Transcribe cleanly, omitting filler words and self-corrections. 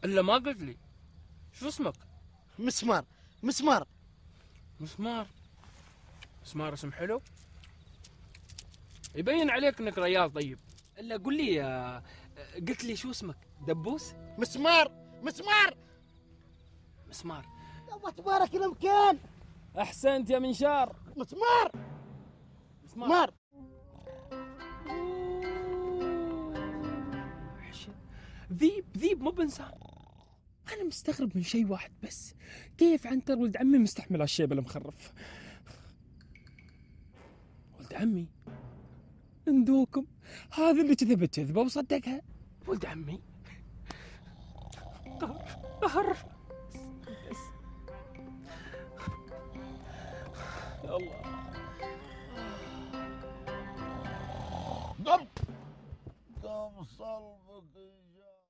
الا ما قلت لي شو اسمك؟ مسمار. مسمار. مسمار. مسمار اسم حلو، يبين عليك انك ريال طيب. الا قل لي قلت لي شو اسمك؟ دبوس؟ مسمار. مسمار. مسمار. الله تبارك المكان. احسنت يا منشار. مسمار. مسمار. ذيب مو بإنسان. أنا مستغرب من شيء واحد بس، كيف عنتر ولد عمي مستحمل هالشيب المخرف؟ ولد عمي اندوكم، هذا اللي كذبت كذبة وصدقها. ولد عمي قهر.